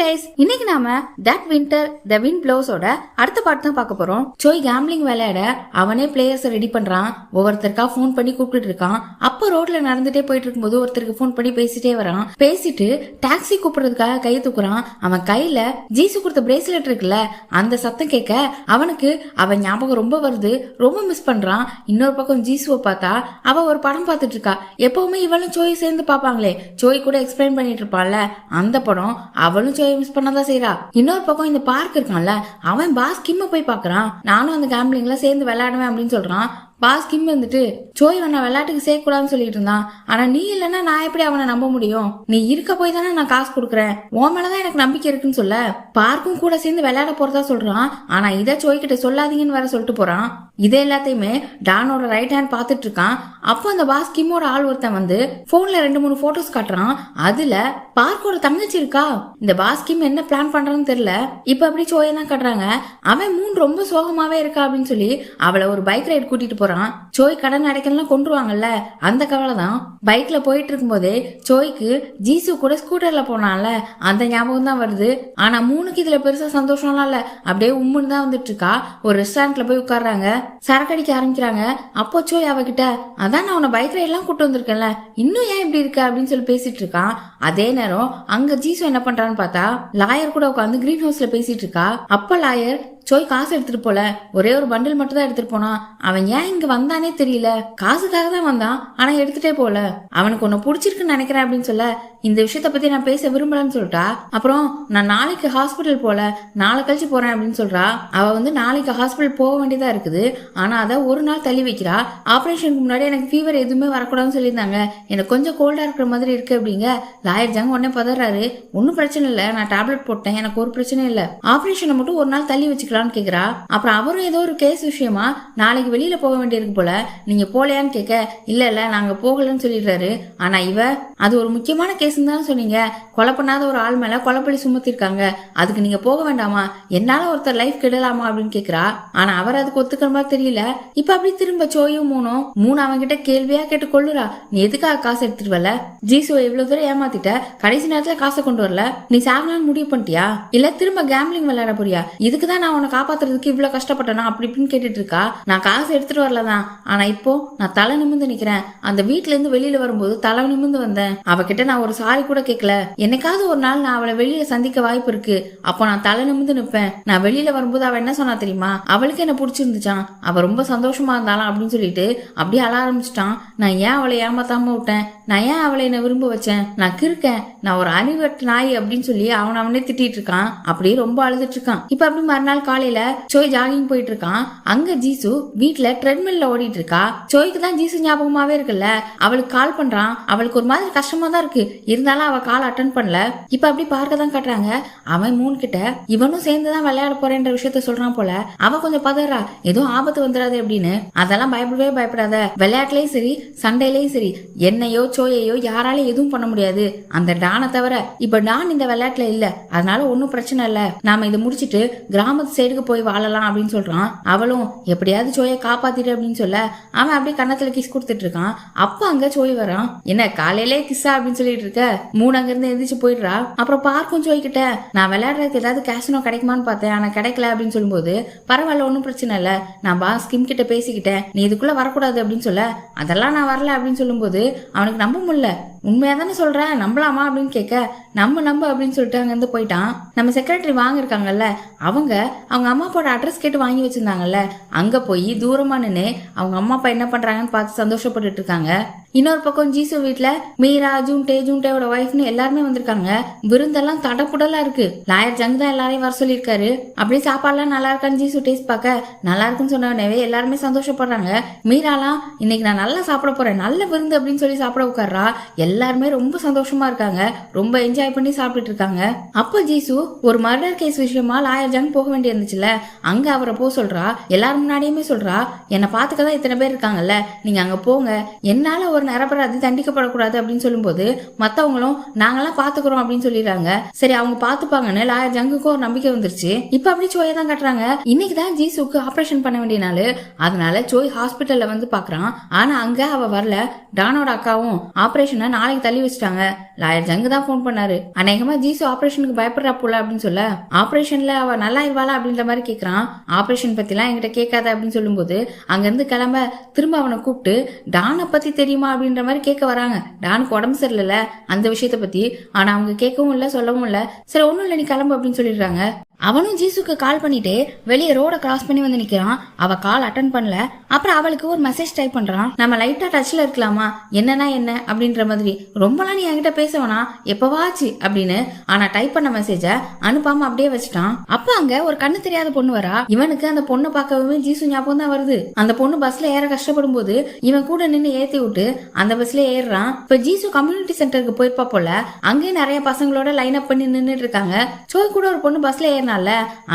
Guys, இன்னைக்கு நாம that winter the wind ப்ளோஸோட அடுத்த பாட்டு தான் பார்க்க போறோம். சோய் கேம்பிளிங் விளையாட அவனே பிளேயர்ஸ் ரெடி பண்றான். ஒவ்வொருத்தருக்கா போன் பண்ணி கூப்பிட்டு இருக்கான். அப்ப ரோட்ல நடந்துட்டே போயிட்டு இருக்கும்போது ஒருத்தருக்கு போன் பண்ணி பேசிட்டே வரான். பேசிட்டு டாக்ஸி கூப்பிடுறதுக்காக கையை தூக்குறான். அவன் கையில ஜீசு கொடுத்த பிரேஸ்லெட் இருக்குல்ல, அந்த சத்தம் கேட்க அவனுக்கு அவன் ஞாபகம் ரொம்ப வருது. ரொம்ப மிஸ் பண்றான். இன்னொரு பக்கம் ஜீசுவை பார்த்தா அவ ஒரு படம் பார்த்துட்டு இருக்கா. எப்பவுமே இவளும் சோய் சேர்ந்து பாப்பாங்களே, சோய் கூட எக்ஸ்பிளைன் பண்ணிட்டு இருப்பான்ல, அந்த படம் அவளும் சோயை மிஸ் பண்ணதான் செய்யறா. இன்னொரு பக்கம் இந்த பார்க் இருக்கான்ல, அவன் பாஸ் கிம்ம போய் பாக்குறான். நானும் அந்த கேம்பிளிங்ல சேர்ந்து விளையாடுவேன் அப்படின்னு சொல்றான். பாஸ் கிம் வந்துட்டு சோய் அவனை விளையாட்டுக்கு சேர்க்கூடாதுன்னு சொல்லிட்டு இருந்தான். ஆனா நீ இல்லைன்னா நான் எப்படி அவனை நம்ப முடியும்? நீ இருக்க போய் தானே நான் காசு கொடுக்குறேன், உன் மேலதான் எனக்கு நம்பிக்கை இருக்குன்னு சொல்ல பார்க்கும் கூட சேர்ந்து விளையாட போறதா சொல்றான். ஆனா இதை சோய் கிட்ட சொல்லாதீங்கன்னு வேற சொல்லிட்டு போறான். இதே எல்லாத்தையுமே டானோட ரைட் ஹேண்ட் பாத்துட்டு இருக்கான். அப்போ அந்த பாஸ் கிம்மோட ஆள் ஒருத்தன் வந்து போன்ல 2-3 போட்டோஸ் காட்டுறான். அதுல பார்க்கோட தங்கச்சி இருக்கா. இந்த பாஸ் கிம் என்ன பிளான் பண்றான்னு தெரியல. இப்ப அப்படி சோயை தான் காட்டுறாங்க. அவன் மூன் ரொம்ப சோகமாவே இருக்கா அப்படின்னு சொல்லி அவளை ஒரு பைக் ரைட் கூட்டிட்டு போறான். சோய் கடன் அடைக்கலாம் கொண்டுருவாங்கல்ல, அந்த கவலை தான். பைக்ல போயிட்டு இருக்கும் போதே சோய்க்கு ஜீசு கூட ஸ்கூட்டர்ல போனான்ல, அந்த ஞாபகம் தான் வருது. ஆனா மூணுக்கு இதுல பெருசா சந்தோஷம்லாம் இல்ல. அப்படியே உம்முன்னு தான் வந்துட்டு இருக்கா. ஒரு ரெஸ்டாரண்ட்ல போய் உட்கார்றாங்க. சரக்கடிக்க ஆரம்பிக்கிறாங்க. அப்போ சோய் அவகிட்ட, அதான் நான் உன்னை பைக் ரைட் எல்லாம் கூட்டு வந்திருக்கேன்ல, இன்னும் ஏன் இப்படி இருக்க அப்படின்னு சொல்லி பேசிட்டு இருக்கான். அதே நேரம் அங்க ஜீசு என்ன பண்றான்னு பார்த்தா லாயர் கூட உட்காந்து கிரீன் ஹவுஸ்ல பேசிட்டு இருக்கா. அப்ப லாயர் சோய் காசு எடுத்துட்டு போல, ஒரே ஒரு பண்டில் மட்டும் தான் எடுத்துட்டு போனான். அவன் ஏன் இங்க வந்தானே தெரியல. காசுக்காக தான் வந்தான், ஆனா எடுத்துட்டே போல. அவனுக்கு ஒன்னு பிடிச்சிருக்குன்னு நினைக்கிறேன் அப்படின்னு சொல்ல, இந்த விஷயத்த பத்தி நான் பேச விரும்பலன்னு சொல்லிட்டா. அப்புறம் நான் நாளைக்கு ஹாஸ்பிட்டல் போல, நாளை கழிச்சு போறேன் அப்படின்னு சொல்றா. அவ வந்து நாளைக்கு ஹாஸ்பிட்டல் போக வேண்டியதா இருக்குது. ஆனா அதை ஒரு நாள் தள்ளி வைக்கிறா. ஆபரேஷனுக்கு முன்னாடி எனக்கு ஃபீவர் எதுவுமே வரக்கூடாதுன்னு சொல்லியிருந்தாங்க, எனக்கு கொஞ்சம் கோல்டா இருக்கிற மாதிரி இருக்கு அப்படிங்க. லாயர் ஜாங்க உடனே பதறாரு. ஒன்னும் பிரச்சனை இல்ல, நான் டேப்லெட் போட்டேன், எனக்கு ஒரு பிரச்சனை இல்ல, ஆபரேஷனை மட்டும் ஒரு நாள் தள்ளி வச்சுக்கலாம் கேக்குறா. அப்புறம் அவரும் ஏதோ ஒரு கேஸ் விஷயமா நாளைக்கு வெளியில போக வேண்டியிருக்கு போல, நீங்க போலையான்னு கேட்க, இல்ல நாங்க போகலன்னு சொல்லிடுறாரு. ஆனா இவ, அது ஒரு முக்கியமான கேஸ் தானே சொன்னீங்க, கொலை பண்ணாத ஒரு ஆள் மேல கொலைப்பழி சுமத்திருக்காங்க, அதுக்கு நீங்க போக வேண்டாமா, என்னால ஒருத்தர் லைஃப் கெடலாமா அப்படின்னு கேக்குறா. ஆனா அவர் அதுக்கு ஒத்துக்கிற மாதிரி தெரியல. இப்ப அப்படி திரும்ப சோயும் மூணு அவன்கிட்ட கேள்வியா கேட்டு கொள்ளுறா. நீ எதுக்காக காசு எடுத்துட்டு வரல, ஜீசுவை இவ்வளவு தூரம் ஏமாத்திட்ட, கடைசி நேரத்துல காசை கொண்டு வரல, நீ சாகலான்னு முடிவு பண்ணிட்டியா, இல்ல திரும்ப கேம்பிளிங் விளையாட போறியா, இதுக்குதான் நான் உனக்கு காப்பாத்துறதுக்கு இவ்வளவு கஷ்டப்பட்டனா அப்படி இப்படின்னு கேட்டுட்டு இருக்கா. நான் காசு எடுத்துட்டு வரலதான், ஆனா இப்போ நான் தலை நிமிந்து நிக்கிறேன். அந்த வீட்டுல இருந்து வெளியில வரும்போது தலை நிமிந்து வந்தேன். அவகிட்ட நான் ஒரு சாரி கூட கேட்கல. என்னைக்காவது ஒரு நாள் நான் அவளை வெளியில சந்திக்க வாய்ப்பு இருக்கு, அப்போ நான் தலை நிமிந்து நிப்பேன். நான் வெளியில வரும்போது அவ என்ன சொன்னா தெரியுமா, அவளுக்கு என்ன பிடிச்சிருந்துச்சான், அவ ரொம்ப சந்தோஷமா இருந்தாலும் அப்படின்னு சொல்லிட்டு அப்படியே அழ ஆரம்பிச்சிட்டான். நான் ஏன் அவளை ஏமாத்தாம விட்டேன், நான் ஏன் அவளை என்ன விரும்ப வச்சேன், நான் கிருக்கேன், நான் ஒரு அறிவற்ற நாய் அப்படின்னு சொல்லி அவனே திட்டிட்டு இருக்கான். அப்படியே ரொம்ப அழுதுட்டு இருக்கான். இப்ப அப்படி மறுநாள் காலையில சோய் ஜாகிங் போயிட்டு இருக்கான். அங்க ஜீசு வீட்டுல ட்ரெட்மில்ல ஓடிட்டு இருக்கா. சோய்க்கு தான் ஜீசு ஞாபகமாவே இருக்குல்ல. அவளுக்கு கால் பண்றான். அவளுக்கு ஒரு மாதிரி கஷ்டமா தான் இருக்கு, இருந்தாலும் அவ கால் அட்டன் பண்ணல. இப்ப அப்படி பார்க்க தான் காட்டுறாங்க. அவன் மூணு கிட்ட இவனும் சேர்ந்துதான் விளையாட போறேன்ற விஷயத்த சொல்றான் போல. அவ கொஞ்சம் பதறா, ஏதோ ஆபத்து வந்துடாது அப்படின்னு. அதெல்லாம் பயப்படவே பயப்படாத, விளையாட்டுலயும் சரி சண்டையிலயும் சரி என்னையோ சோயையோ யாராலையும் எதுவும் பண்ண முடியாது, அந்த டானை தவிர. இப்ப டான் இந்த விளையாட்டுல இல்ல, அதனால ஒன்னும் பிரச்சனை இல்ல, நாம இதை முடிச்சிட்டு கிராமத்து சைடுக்கு போய் வாழலாம் அப்படின்னு சொல்றான். அவளும் எப்படியாவது சோயை காப்பாத்திட்டு அப்படின்னு சொல்ல அவன் அப்படியே கன்னத்துல கிஸ் கொடுத்துட்டு இருக்கான். அப்ப அங்க சோய் வரான். என்ன காலையிலே கிஸ்ஸா அப்படின்னு சொல்லிட்டு இருக்க, மூணு அங்க இருந்து எந்திரிச்சு போயிடுறா. அப்புறம் பார்க்கும் சோய் கிட்ட, நான் விளையாடுறதுக்கு ஏதாவது கேஷனோ கிடைக்குமான்னு பார்த்தேன், ஆனா கிடைக்கல அப்படின்னு சொல்லும்போது, பரவாயில்ல ஒன்னும் பிரச்சனை இல்ல, நான் பாஸ் கிம் கிட்ட பேசிக்கிட்டேன், நீ இதுக்குள்ள வரக்கூடாது அப்படின்னு சொல்ல, அதெல்லாம் நான் வரல அப்படின்னு சொல்லும்போது அவனுக்கு நம்ப முடியல. உண்மையா தானே சொல்றேன், நம்பலாமா அப்படின்னு கேட்க, நம்ப அப்படின்னு சொல்லிட்டு அங்க இருந்து போயிட்டான். நம்ம செக்ரட்டரி வாங்கிருக்காங்கல்ல, அவங்க அம்மா அப்பாவோட அட்ரஸ் கேட்டு வாங்கி வச்சிருந்தாங்கல்ல, அங்க போய் தூரமா நின்று அவங்க அம்மா அப்பா என்ன பண்றாங்கன்னு பார்த்து சந்தோஷப்பட்டுட்டு இருக்காங்க. இன்னொரு பக்கம் ஜீசு வீட்டுல மீரா, ஜூன்டேயோட ஒய்ஃப்னு எல்லாருமே வந்திருக்காங்க. விருந்தெல்லாம் தடப்புடலா இருக்கு. லாயர் ஜங் தான் எல்லாரையும் வர சொல்லியிருக்காரு. அப்படியே சாப்பாடுலாம் நல்லா இருக்கான்னு ஜீசு டேஸ்ட் பார்க்க நல்லா இருக்குன்னு சொன்னவனவே எல்லாருமே சந்தோஷப்படுறாங்க. மீராலாம் இன்னைக்கு நான் நல்லா சாப்பிட போறேன், நல்ல விருந்து அப்படின்னு சொல்லி சாப்பிட உட்கார்றா. எல்லாருமே ரொம்ப சந்தோஷமா இருக்காங்க, ரொம்ப என்ஜாய் பண்ணி சாப்பிட்டுட்டு இருக்காங்க. அப்ப ஜீசு ஒரு மர்டர் கேஸ் விஷயமா லாயர் ஜங் போக வேண்டிய இருந்துச்சுல, அங்க அவரை போக சொல்றா. எல்லாரும் முன்னாடியுமே சொல்றா, என்னை பாத்துக்கதான் இத்தனை பேர் இருக்காங்கல்ல, நீங்க அங்க போங்க, என்னால ஒரு அவர் நிரப்பராது தண்டிக்கப்படக்கூடாது அப்படின்னு சொல்லும்போது மத்தவங்களும் நாங்கெல்லாம் பாத்துக்கிறோம் அப்படின்னு சொல்லிடுறாங்க. சரி அவங்க பாத்துப்பாங்கன்னு லாயர் ஜங்குக்கும் ஒரு நம்பிக்கை வந்துருச்சு. இப்ப அப்படி சோயை தான் கட்டுறாங்க. இன்னைக்குதான் ஜீசுக்கு ஆபரேஷன் பண்ண வேண்டிய நாள். அதனால சோய் ஹாஸ்பிட்டல்ல வந்து பாக்குறான். ஆனா அங்க அவ வரல. டானோட அக்காவும் ஆபரேஷனை நாளைக்கு தள்ளி வச்சுட்டாங்க. லாயர் ஜங்கு தான் போன் பண்ணாரு. அநேகமா ஜீசு ஆபரேஷனுக்கு பயப்படுறா போல அப்படின்னு சொல்ல, ஆபரேஷன்ல அவ நல்லா இருவாளா அப்படின்ற மாதிரி கேக்குறான். ஆபரேஷன் பத்தி எல்லாம் என்கிட்ட கேட்காத அப்படின்னு சொல்லும்போது அங்க இருந்து கிளம்ப திரும்ப அவனை கூப்பிட்டு டானை பத்தி தெரியுமா அப்படின்ற மாதிரி கேட்க வராங்க. டானுக்கு உடம்பு சரியில்லை அந்த விஷயத்த பத்தி. ஆனா அவங்க கேட்கவும் இல்ல சொல்லவும் இல்ல. சரி ஒண்ணும் இல்ல நீ கிளம்பு அப்படின்னு சொல்லிடுறாங்க. அவனும் ஜீசுக்கு கால் பண்ணிட்டு வெளியே ரோட கிராஸ் பண்ணி வந்து நிக்கிறான். அவ கால் அட்டன் பண்ணல. அப்புறம் அவளுக்கு ஒரு மெசேஜ் டைப் பண்றான். நம்ம லைட்டா டச்ல இருக்கலாமா, என்னன்னா என்ன அப்படின்ற மாதிரி. ரொம்பலாம் நீ என்கிட்ட பேசவனா எப்பவாச்சு அப்படின்னு. ஆனா டைப் பண்ண மெசேஜ அனுப்பாம அப்படியே வச்சுட்டான். அப்ப அங்க ஒரு கண்ணு தெரியாத பொண்ணு வரா. இவனுக்கு அந்த பொண்ணை பார்க்கவே ஜீசு ஞாபகம் தான் வருது. அந்த பொண்ணு பஸ்ல ஏற கஷ்டப்படும் போது இவன் கூட நின்று ஏத்தி விட்டு அந்த பஸ்ல ஏறுறான். இப்ப ஜீசு கம்யூனிட்டி சென்டருக்கு போயிருப்பா போல. அங்கேயும் நிறைய பசங்களோட லைன் அப் பண்ணி நின்றுட்டு இருக்காங்க. சோய் கூட ஒரு பொண்ணு பஸ்ல ஏறினா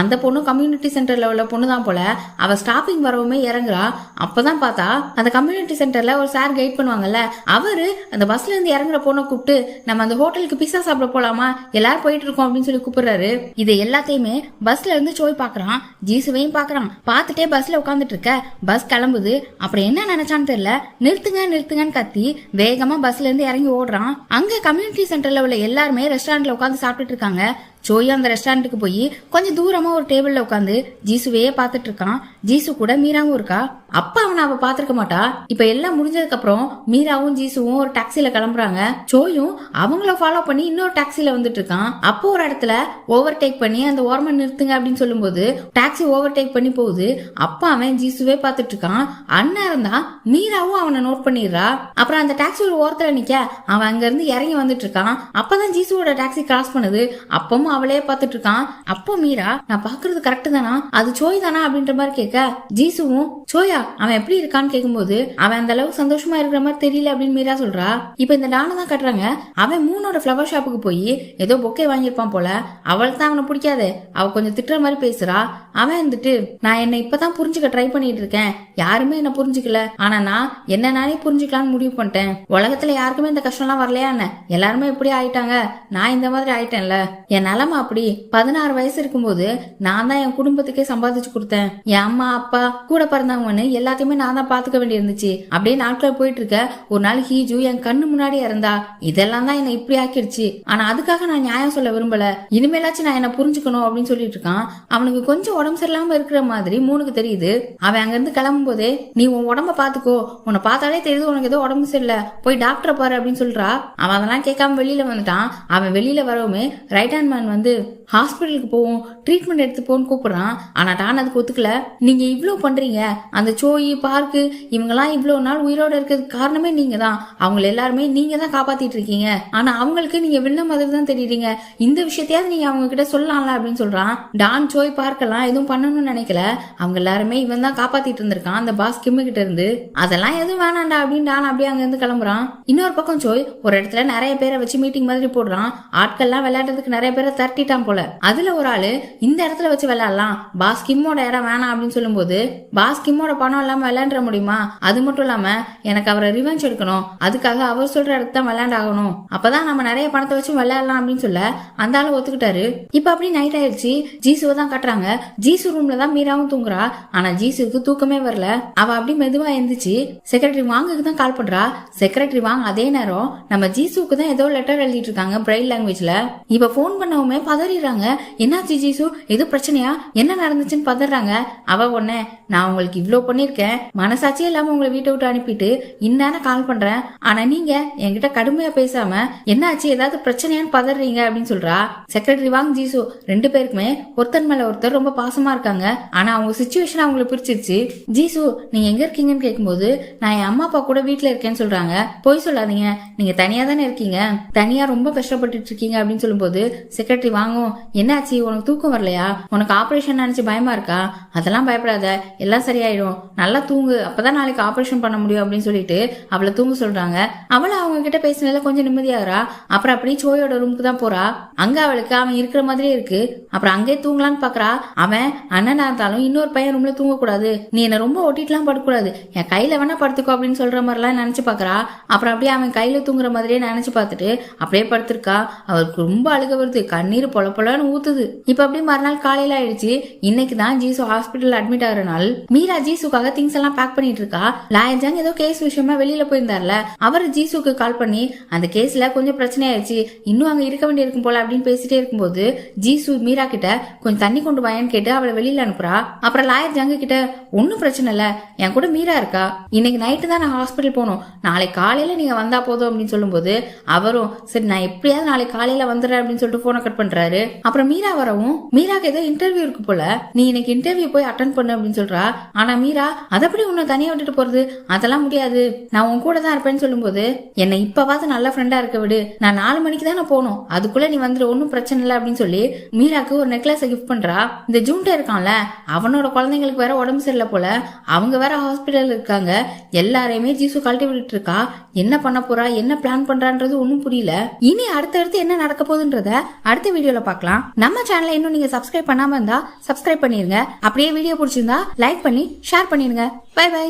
அந்த பொண்ணு கம்யூனிட்டி சென்டர்ல உள்ள பொண்ணுதான் போல. அவ ஸ்டாப்பிங் வரவுமே இறங்குறா. அப்பதான் பார்த்தா அந்த கம்யூனிட்டி சென்டர்ல ஒரு சார் கைட் பண்ணுவாங்கல்ல, அவரு அந்த பஸ்ல இருந்து இறங்குற பொண்ணை கூப்பிட்டு நம்ம அந்த ஹோட்டலுக்கு பிஸா சாப்பிட போலாமா, எல்லாரும் போயிட்டு இருக்கோம் அப்படின்னு சொல்லி கூப்பிடுறாரு. இது எல்லாத்தையுமே பஸ்ல இருந்து சோய் பாக்குறான். ஜீசுவையும் பாக்குறான். பாத்துட்டே பஸ்ல உட்காந்துட்டு இருக்க பஸ் கிளம்புது. அப்புறம் என்ன நினைச்சான்னு தெரியல, நிறுத்துங்க நிறுத்துங்கன்னு கத்தி வேகமா பஸ்ல இருந்து இறங்கி ஓடுறான். அங்க கம்யூனிட்டி சென்டர்ல உள்ள எல்லாருமே ரெஸ்டாரண்ட்ல உட்காந்து சாப்பிட்டுட்டு இருக்காங்க. சோய் அந்த ரெஸ்டாரண்ட்டுக்கு போய் கொஞ்சம் தூரமா ஒரு டேபிள்ல உட்காந்து ஜீசுவையே பாத்துட்டு இருக்கான். ஜீசு கூட மீராவும் இருக்கா. அப்ப அவனை அவ பாத்துருக்க மாட்டா. இப்ப எல்லாம் முடிஞ்சதுக்கு அப்புறம் மீராவும் ஜீசுவும் ஒரு டாக்ஸில கிளம்புறாங்க. சோயும் அவங்கள ஃபாலோ பண்ணி இன்னொரு டாக்ஸில வந்துட்டு இருக்கான். அப்போ ஒரு இடத்துல ஓவர் டேக் பண்ணி அந்த ஓரமா நிறுத்துங்க அப்படின்னு சொல்லும் போது டாக்ஸி ஓவர் டேக் பண்ணி போகுது. அப்ப அவன் ஜீசுவே பாத்துட்டு இருக்கான். அண்ணன் தான் மீராவும் அவனை நோட் பண்ணிடுறா. அப்புறம் அந்த டாக்ஸி ஒரு ஓரத்துல நிக்க அவன் அங்க இருந்து இறங்கி வந்துட்டு இருக்கான். அப்பதான் ஜீசுவோட டாக்ஸி கிராஸ் பண்ணுது. அப்பவும் அவளே பாத்துட்டு இருக்கான். அப்போ மீரா நான் பாக்குறது கரெக்ட் தானா, அது சோய் தானா அப்படின்ற மாதிரி கேட்க ஜீசுவும் சோயா அவன் எப்படி இருக்கான்னு கேட்கும்போது அவன் அந்த அளவுக்கு சந்தோஷமா இருக்கிற மாதிரி தெரியல அப்படின்னு மீரா சொல்றா. இப்ப இந்த டானை தான் கட்டுறாங்க. அவன் மூணோட ஃபிளவர் ஷாப்புக்கு போய் ஏதோ பொக்கே வாங்கியிருப்பான் போல. அவளுக்கு தான் அவனை பிடிக்காது. அவ கொஞ்சம் திட்டுற மாதிரி பேசுறா. அவன் வந்துட்டு நான் என்ன இப்பதான் புரிஞ்சுக்க ட்ரை பண்ணிட்டு இருக்கேன், யாருமே என்ன புரிஞ்சுக்கல. ஆனா நான் என்ன நானே புரிஞ்சுக்கலான்னு முடிவு பண்ணிட்டேன். உலகத்துல யாருக்குமே இந்த கஷ்டம் எல்லாம் வரலையா என்ன, எல்லாருமே எப்படி ஆயிட்டாங்க, நான் இந்த மாதிரி ஆயிட்டேன்ல. என் நிலைமை அப்படி. 16 வயசு இருக்கும்போது நான் தான் என் குடும்பத்துக்கே சம்பாதிச்சு கொடுத்தேன். என் அம்மா அப்பா கூட பிறந்தவங்கன்னு எல்லாத்தையுமே நான் தான் பாத்துக்க வேண்டி இருந்துச்சு. அப்படியே நாட்கள் போயிட்டு இருக்க. ஒரு நாள் ஹீஜு என் கண்ணு முன்னாடி இருந்தா. இதெல்லாம் தான் என்ன இப்படி ஆக்கிடுச்சு. ஆனா அதுக்காக நான் நியாயம் சொல்ல விரும்பல. இனிமேலாச்சும் நான் என்ன புரிஞ்சுக்கணும் அப்படின்னு சொல்லிட்டு இருக்கான். அவனுக்கு கொஞ்சம் உடம்பு சரியில்லாம இருக்கிற மாதிரி மூணுக்கு தெரியுது. அவன் அங்க இருந்து கிளம்பும் போதே நீ உன் உடம்ப பாத்துக்கோ, உன்னை பார்த்தாலே தெரியுது உனக்கு ஏதோ உடம்பு சரியில்லை, போய் டாக்டரை பாரு அப்படின்னு சொல்றா. அவன் அதெல்லாம் கேட்காம வெளியில வந்துட்டான். அவன் வெளியில வரவுமே ரைட் ஹேண்ட் மேன் வந்து ஹாஸ்பிட்டலுக்கு போவோம், ட்ரீட்மெண்ட் எடுத்து போன்னு கூப்பிடுறான். ஆனா டான் அதுக்கு ஒத்துக்கல. நீங்க இவ்வளவு பண்றீங்க, அந்த சோயி பார்க்கு இவங்கெல்லாம் இவ்வளவு நாள் உயிரோட இருக்கிறதுக்கு காரணமே நீங்க தான். அவங்க எல்லாருமே நீங்க தான் காப்பாத்திட்டு இருக்கீங்க. ஆனா அவங்களுக்கு நீங்க வில்ல மாதிரி தான் தெரியுறீங்க. இந்த விஷயத்தையாவது நீங்க அவங்க கிட்ட சொல்லலாம்ல அப்படின்னு சொல்றான். டான் சோய் பார்க்கலாம் எதுவும் பண்ணணும்னு நினைக்கல. அவங்க எல்லாருமே இவன் தான் காப்பாத்திட்டு இருந்திருக்கான் அந்த பாஸ் கிம்மு கிட்ட இருந்து. அதெல்லாம் எதுவும் வேணாண்டா அப்படின்னு டான் அப்படியே அங்க இருந்து கிளம்புறான். இன்னொரு பக்கம் சோய் ஒரு இடத்துல நிறைய பேரை வச்சு மீட்டிங் மாதிரி போடுறான். ஆட்கள்லாம் விளையாடுறதுக்கு நிறைய பேரை தட்டிட்டான் போல. அதுல ஒரு ஆளு இந்த இடத்துல வச்சு விளையாடலாம், பாஸ் கிம்மோட இடம் வேணாம் அப்படின்னு சொல்லும் போது பாஸ் கிம்மோட பணம் இல்லாம விளையாட முடியுமா, அது மட்டும் இல்லாம எனக்கு அவரை ரிவெஞ்ச் எடுக்கணும், அதுக்காக அவர் சொல்ற இடத்த விளையாண்டாகணும், அப்பதான் நம்ம நிறைய பணத்தை வச்சு விளையாடலாம் அப்படின்னு சொல்ல அந்த ஆளு ஒத்துக்கிட்டாரு. இப்ப அப்படி நைட் ஆயிடுச்சு. ஜீசுவை தான் கட்டுறாங்க. ஜீசு ரூம்ல தான் மீராவும் தூங்குறா. ஆனா ஜீசுக்கு தூக்கமே வரல. அவ அப்படி மெதுவா எழுந்துச்சு செக்ரட்டரி வாங்குக்கு தான் கால் பண்றா. செக்ரட்டரி வாங்க அதே நேரம் நம்ம ஜீசுக்கு தான் ஏதோ லெட்டர் எழுதிட்டு இருக்காங்க பிரைல் லாங்குவேஜ்ல. இப்ப போன் பண்ணவுமே பதறிடுறாங்க. என்னாச்சு ஜீசு, எது பிரச்சனையா, என்ன நடந்துச்சுன்னு பதறாங்க. அவ உடனே நான் உங்களுக்கு இவ்ளோ பண்ணிருக்கேன், மனசாட்சியே இல்லாம உங்களை வீட்டை விட்டு அனுப்பிட்டு இந்நேரம் கால் பண்றேன். ஆனா நீங்க என்கிட்ட கடுமையா பேசாம என்னாச்சு ஏதாவது பிரச்சனையான்னு பதறீங்க அப்படின்னு சொல்றா. செக்ரட்டரி வாங்க ஜீசு ரெண்டு பேருக்குமே ஒருத்தர் மேல ஒருத்தர் ரொம்ப பாசமா இருக்காங்க. ஆனா அவங்க சிச்சுவேஷன் அவங்களுக்கு பிடிச்சிருச்சு. ஜீசு நீங்க எங்க இருக்கீங்கன்னு கேட்கும்போது நான் என் அம்மா அப்பா கூட வீட்டுல இருக்கேன்னு சொல்றாங்க. போய் சொல்லாதீங்க, நீங்க தனியா தானே இருக்கீங்க, தனியா ரொம்ப கஷ்டப்பட்டு இருக்கீங்க அப்படின்னு சொல்லும்போது செக்ரட்டரி வாங்கும் என்னாச்சு, உனக்கு தூக்கம் வரலையா, உனக்கு ஆபரேஷன் நினைச்சு பயமா இருக்கா, அதெல்லாம் பயப்படாத எல்லாம் சரியாயிடும், நல்லா தூங்கு, அப்பதான் நாளைக்கு ஆபரேஷன் பண்ண முடியும் அப்படின்னு சொல்லிட்டு அவளை தூங்க சொல்றாங்க. அவளை அவங்க கிட்ட பேசினதுல கொஞ்சம் நிம்மதியாகிறா. அப்புறம் அப்படியே சோயோட ரூமுக்கு தான் போறா. அங்க அவளுக்கு அவன் இருக்கிற மாதிரியே இருக்கு. அப்புறம் அங்கே தூங்கலான்னு பாக்குறா. அவன் அண்ணனா இருந்தாலும் இன்னொரு பையன் ரூம்ல தூங்க கூடாது, நீ என்ன ரொம்ப ஒட்டிட்டுலாம் படுக்கூடாது, என் கையில வேணா படுத்துக்கோ அப்படின்னு சொல்ற மாதிரி எல்லாம் நினைச்சு பாக்குறா. அப்புறம் அப்படியே அவன் கையில தூங்குற மாதிரியே நினைச்சு பார்த்துட்டு அப்படியே படுத்திருக்கா. அவருக்கு ரொம்ப அழுக வருது, கண்ணீர் பொல பொலன்னு ஊத்துது. இப்ப அப்படியே மறுநாள் காலையில ஆயிடுச்சு. இன்னைக்குதான் ஜீசு ஹாஸ்பிட்டல் அட்மிட் ஆகிற நாள். மீரா ஜீசுக்காக திங்ஸ் எல்லாம் பேக் பண்ணிட்டு இருக்கா. லாயர் ஜாங் ஏதோ கேஸ் விஷயமா வெளியில போயிருந்தார்ல, அவர் ஜீசுக்கு கால் பண்ணி அந்த கேஸ்ல கொஞ்சம் பிரச்சனை ஆயிடுச்சு, இன்னும் அங்க இருக்க வேண்டி இருக்கும் போல அப்படின்னு பேசிட்டே இருக்கும்போது ஜீசு மீரா கிட்ட கொஞ்சம் தண்ணி கொண்டு வாயான்னு கேட்டு அவளை வெளியில அனுப்புறா. அப்புறம் லாயர் ஜாங்க கிட்ட ஒன்னும் பிரச்சனை இல்ல, என் கூட மீரா இருக்கா, இன்னைக்கு நைட்டு தான் நான் ஹாஸ்பிட்டல் போகணும், நாளைக்கு காலையில நீங்க வந்தா போதும் அப்படின்னு சொல்லும்போது அவரும் சரி நான் எப்படியாவது நாளைக்கு காலையில வந்துடுறேன் அப்படின்னு சொல்லிட்டு போனை கட் பண்றாரு. அப்புறம் மீரா வரவும் மீராக்கு ஏதோ இன்டர்வியூ இருக்கு போல, நீ இன்னைக்கு இன்டர்வியூ போய் அட்டன் பண்ணு அப்படின்னு சொல்றா. ஆனா மீரா அதப்படி உன்னை தனியா விட்டுட்டு போறது, அதெல்லாம் முடியாது, நான் உன் கூட தான் இருப்பேன்னு சொல்லும்போது என்னை இப்பவாது நல்ல ஃப்ரெண்டா இருக்க விடு, நான் 4 மணிக்கு தான் நான் போகணும், அதுக்குள்ள நீ வந்துட்டு ஒன்னும் பிரச்சனை இல்லை அப்படின்னு சொல்லி மீராக்கு ஒரு நெக்லஸ் கிஃப்ட் பண்றா. இந்த ஜூன்டே இருக்கான்ல, அவனோட குழந்தைங்களுக்கு வேற உடம்பு சரியில்லை போல, அவங்க வேற ஹாஸ்பிட்டல் இருக்காங்க. எல்லாரையுமே ஜீசு கழட்டி விட்டுட்டு இருக்கா. என்ன பண்ண போறா, என்ன பிளான் பண்றான்றது ஒன்னும் புரியல. இனி அடுத்தடுத்து என்ன நடக்க போகுதுன்றத அடுத்த வீடியோல பார்க்கலாம். நம்ம சேனலை இன்னும் நீங்க சப்ஸ்கிரைப் பண்ணாம இருந்தா சப்ஸ்கிரைப் பண்ணிருங்க. அப்படியே வீடியோ பிடிச்சிருந்தா லைக் பண்ணி ஷேர் பண்ணிருங்க. Bye by.